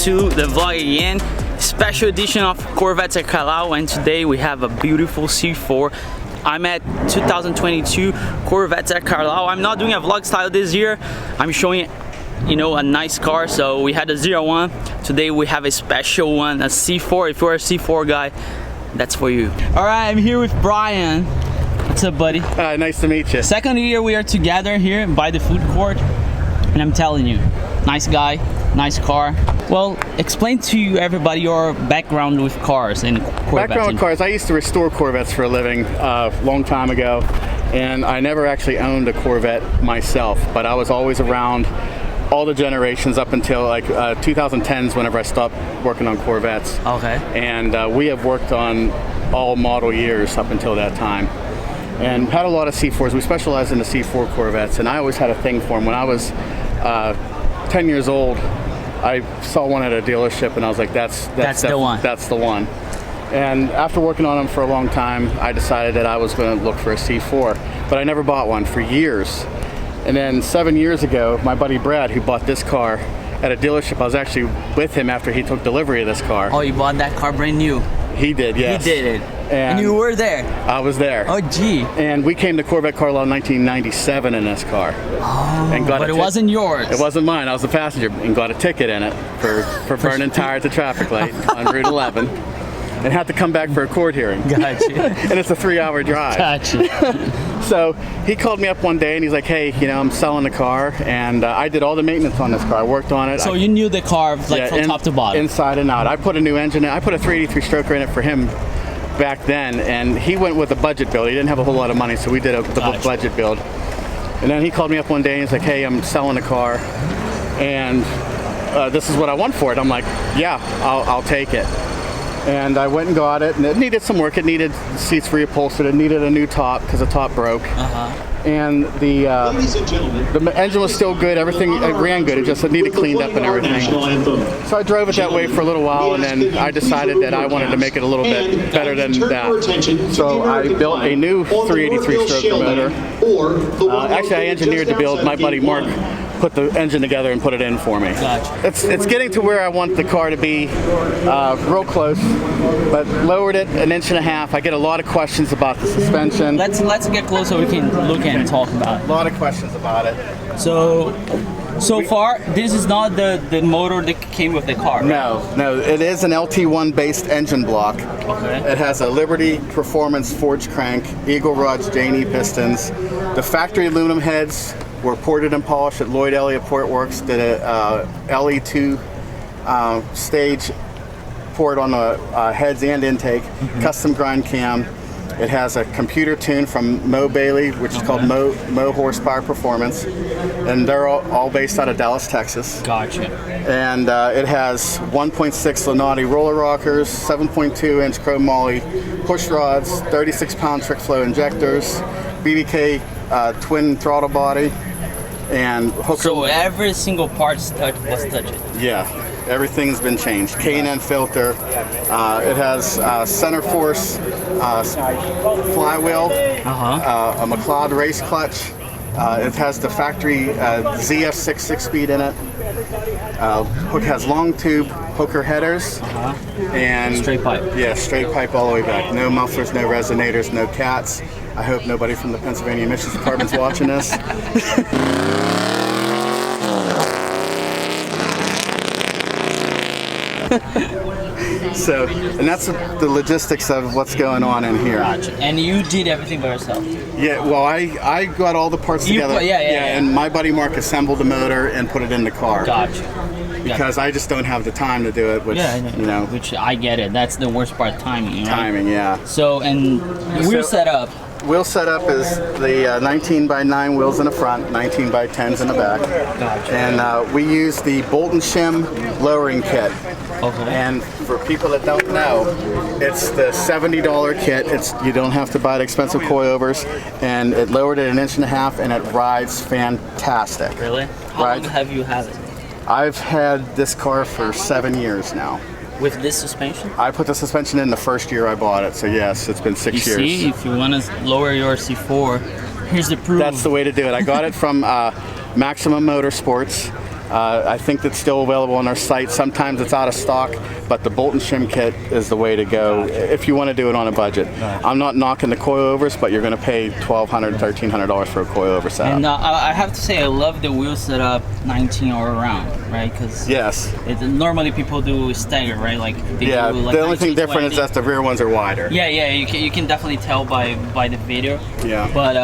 to the vlog again. Special edition of Corvettes at Carlisle, and today we have a beautiful C4. I'm at 2022 Corvettes at Carlisle. I'm not doing a vlog style this year. I'm showing, you know, a nice car. So we had a 01. Today we have a special one, a C4. If you're a C4 guy, that's for you. All right, I'm here with Brian. What's up, buddy? Nice to meet you. Second year we are together here by the food court, and I'm telling you, nice guy, nice car. Well, explain to everybody your background with cars and Corvettes. Background with cars, I used to restore Corvettes for a living a long time ago, and I never actually owned a Corvette myself, but I was always around all the generations up until like 2010s whenever I stopped working on Corvettes. Okay. And we have worked on all model years up until that time. And had a lot of C4s. We specialized in the C4 Corvettes, and I always had a thing for them. When I was 10 years old, I saw one at a dealership, and I was like, that's the one. That's the one. And after working on them for a long time, I decided that I was going to look for a C4, but I never bought one for years. And then 7 years ago, my buddy Brad, who bought this car at a dealership, I was actually with him after he took delivery of this car. Oh, you bought that car brand new? He did, yes. He did it. And you were there? I was there. Oh, gee. And we came to Corvette Carlisle in 1997 in this car. Oh, and got but it wasn't yours. It wasn't mine. I was the passenger, and got a ticket in it for burning tires at a traffic light on Route 11. And had to come back for a court hearing. Gotcha. And it's a 3-hour drive. Gotcha. So he called me up one day and he's like, hey, you know, I'm selling the car, and I did all the maintenance on this car. I worked on it. So you knew the car like from top to bottom? Inside and out. I put a new engine in. I put a 383 stroker in it for him back then, and he went with a budget build. He didn't have a whole lot of money, so we did the budget build. And then he called me up one day and he's like, hey, I'm selling the car, and this is what I want for it. I'm like, yeah, I'll take it. And I went and got it, and it needed some work. It needed seats reupholstered. It needed a new top because the top broke. And the engine was still good. Everything it ran good. It needed cleaned up and everything. So I drove it that way for a little while, and then I decided that I wanted to make it a little bit better than that. So I built a new 383 stroker motor. Actually, I engineered the build. My buddy Mark put the engine together and put it in for me. Gotcha. It's getting to where I want the car to be, real close, but lowered it 1.5 inches. I get a lot of questions about the suspension. Let's get closer so we can look at it and talk about it. A lot of questions about it. So far, this is not the motor that came with the car, right? No, it is an LT1 based engine block. Okay. It has a Liberty Performance forged crank, Eagle Rods J&E pistons. The factory aluminum heads were ported and polished at Lloyd Elliott Port Works. Did a LE2 stage port on the heads and intake. Custom grind cam. It has a computer tune from Mo Bailey, which is called Mo Horsepower Performance, and they're all based out of Dallas, Texas. Gotcha. And it has 1.6 Lanati roller rockers, 7.2-inch chrome moly push rods, 36-pound trick flow injectors, BBK twin throttle body, and hooker. So every single part was touched. Yeah, everything's been changed. K&N filter. It has center force flywheel, a McLeod race clutch. It has the factory ZF6 6-speed in it. Hook has long tube hooker headers and straight pipe. Yeah, straight pipe all the way back. No mufflers, no resonators, no cats. I hope nobody from the Pennsylvania Emissions Department's watching this. So, and that's the logistics of what's going on in here. Gotcha. And you did everything by yourself? Yeah, well, I got all the parts together. Yeah. And my buddy Mark assembled the motor and put it in the car. Gotcha. Because I just don't have the time to do it, which, you know. Which I get it. That's the worst part, timing, right? Timing, yeah. So, and wheel setup. Wheel setup is the 19x9 wheels in the front, 19x10s in the back. Gotcha. And we use the bolt and shim lowering kit. Okay. And for people that don't know, it's the $70 kit. You don't have to buy the expensive coilovers, and it lowered it 1.5 inches, and it rides fantastic. Really? How long have you had it? I've had this car for 7 years now. With this suspension? I put the suspension in the first year I bought it, so yes, it's been 6 years. See, if you want to lower your C4, here's the proof. That's the way to do it. I got it from Maximum Motorsports. I think that's still available on our site. Sometimes it's out of stock, but the bolt and shim kit is the way to go if you want to do it on a budget. I'm not knocking the coilovers, but you're going to pay $1,200, $1,300 for a coilover setup. And I have to say, I love the wheel setup 19 or around, right? Because yes, normally people do stagger, right? Like they yeah. do like the only thing 19, different 20. is that the rear ones are wider. Yeah, you can definitely tell by the video. Yeah. But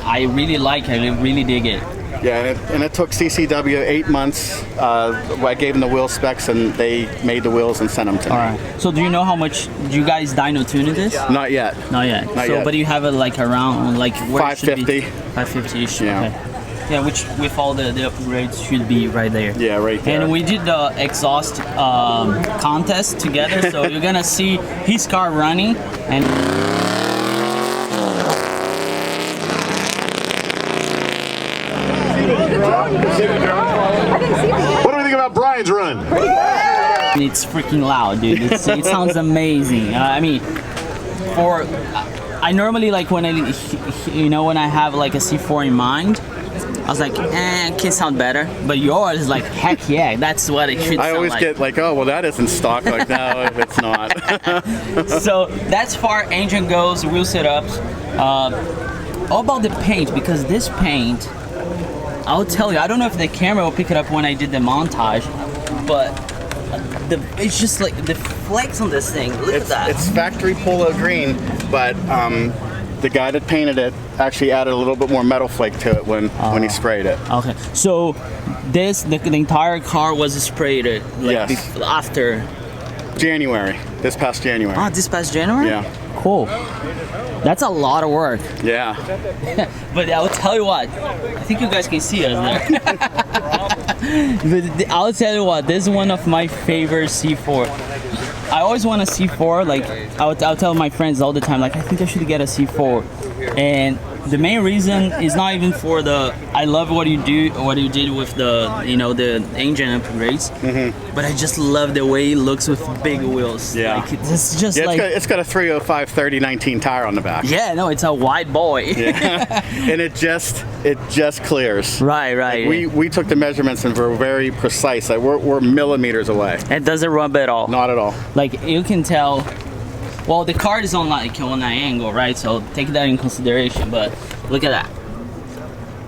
I really like it. I really dig it. Yeah, and it took CCW 8 months. I gave them the wheel specs, and they made the wheels and sent them to me. All right. So do you know how much do you guys dyno tune this? Not yet. Not yet. Not so, yet. but you have it like around like where it should be? 550. 550-ish. Yeah. Okay. Yeah, which with all the upgrades should be right there. Yeah, right there. And we did the exhaust contest together, so you're gonna see his car running and. What do we think about Brian's run? It's freaking loud, dude. It sounds amazing. I mean, I normally like when when I have like a C4 in mind, I was like, it can sound better. But yours is like, heck yeah, that's what it should sound like. I always get like, oh, well, that isn't stock. Like, no, it's not. So that's far engine goes, wheel setups. All about the paint, because this paint, I'll tell you, I don't know if the camera will pick it up when I did the montage, but it's just like the flakes on this thing. Look at that. It's factory polo green, but the guy that painted it actually added a little bit more metal flake to it when he sprayed it. Okay, so the entire car was sprayed like Yes. after January, this past January. this past January? Yeah. Cool. That's a lot of work. Yeah. But I'll tell you what, I think you guys can see us there. But I'll tell you what, this is one of my favorite C4. I always want a C4, like I'll tell my friends all the time, like I think I should get a C4. And the main reason is not even for I love what you did with the the engine upgrades, but I just love the way it looks with big wheels. Yeah. Like, it's just like it's got a 305 3019 tire on the back. yeah, no, it's a wide boy. Yeah. And it just clears. Right. Like we took the measurements and we're very precise. Like we're millimeters away. It doesn't rub at all. Not at all. Like you can tell. Well, the car is on an angle, right? So take that in consideration. But look at that.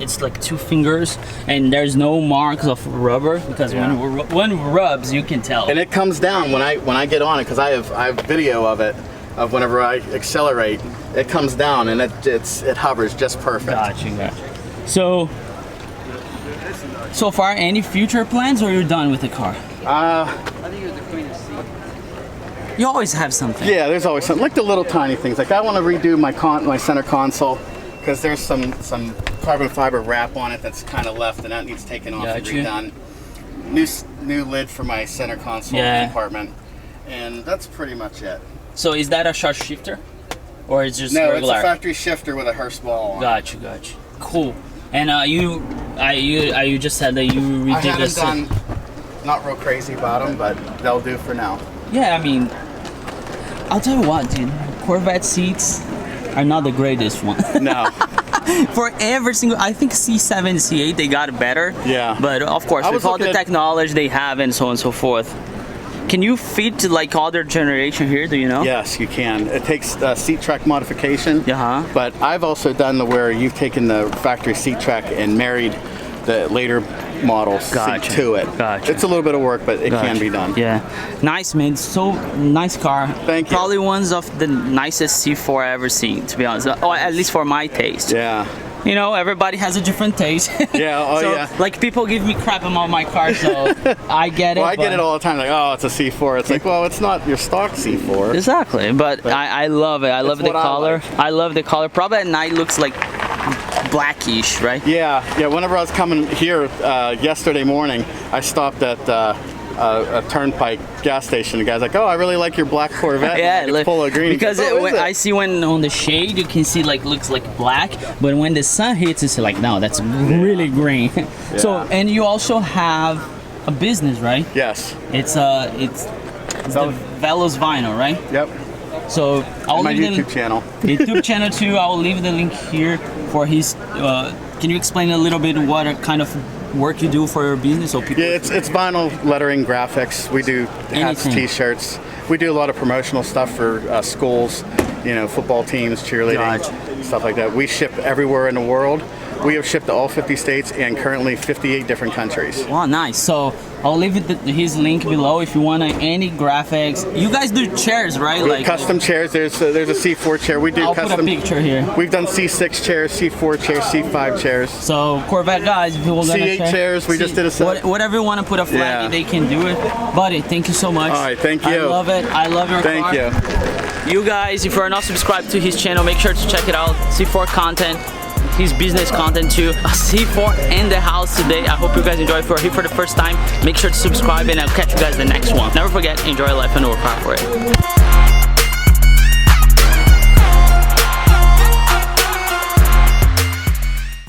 It's like 2 fingers, and there's no marks of rubber because when it rubs, you can tell. And it comes down when I get on it, because I have video of it, of whenever I accelerate, it comes down and it hovers just perfect. Gotcha. So far, any future plans, or you're done with the car? You always have something. Yeah, there's always something, like the little tiny things. Like I want to redo my center console, because there's some carbon fiber wrap on it that's kind of left, and that needs taken off and redone. New lid for my center console compartment, and that's pretty much it. So is that a sharp shifter, or is it just no? regular? It's a factory shifter with a Hurst ball on. Gotcha. Cool. And you just said that you redid I haven't this. done, not real crazy about them, but they'll do for now. Yeah, I mean, I'll tell you what, dude. Corvette seats are not the greatest one. No. For every single, I think C7, C8, they got better. Yeah. But of course, with all the technology they have and so on and so forth. Can you fit like other generation here? Do you know? Yes, you can. It takes seat track modification. But I've also done where you've taken the factory seat track and married the later model seat to it. It's a little bit of work, but it can be done. Yeah. Nice, man. So nice car. Thank you. Probably one of the nicest C4 I ever seen, to be honest. Or at least for my taste. Yeah. You know, everybody has a different taste. Yeah, so, like, people give me crap about my car, so I get it. Well, I get it all the time, like, oh, it's a C4. It's like, well, it's not your stock C4. Exactly, but I love it. I love the color. I love the color. Probably at night looks like blackish, right? Yeah. Whenever I was coming here yesterday morning, I stopped at a Turnpike gas station. The guy's like, "Oh, I really like your black Corvette." Yeah, it's full of green. Because I see when on the shade you can see like looks like black, but when the sun hits, it's like no, that's really green. Yeah. So, and you also have a business, right? Yes. It's the Velos Vinyl, right? Yep. So I'll leave YouTube channel. YouTube channel too. I will leave the link here for his. Can you explain a little bit what kind of work you do for your business? So people. Yeah, it's vinyl lettering, graphics. We do hats, Anything. T-shirts. We do a lot of promotional stuff for schools, you know, football teams, cheerleading, stuff like that. We ship everywhere in the world. We have shipped to all 50 states and currently 58 different countries. Wow, nice. So I'll leave his link below if you want any graphics. You guys do chairs, right? Like custom chairs. There's a C4 chair. We do I'll custom. put a picture here. We've done C6 chairs, C4 chairs, C5 chairs. So Corvette guys, if you want C8 chairs. We just did a set. Whatever you want to put a flag, they can do it. Buddy, thank you so much. All right, thank you. I love it. I love your car. Thank you. You guys, if you are not subscribed to his channel, make sure to check it out. C4 content. His business content too. A C4 in the house today. I hope you guys enjoy. If you're here for the first time, make sure to subscribe and I'll catch you guys in the next one. Never forget, enjoy life and work hard for it.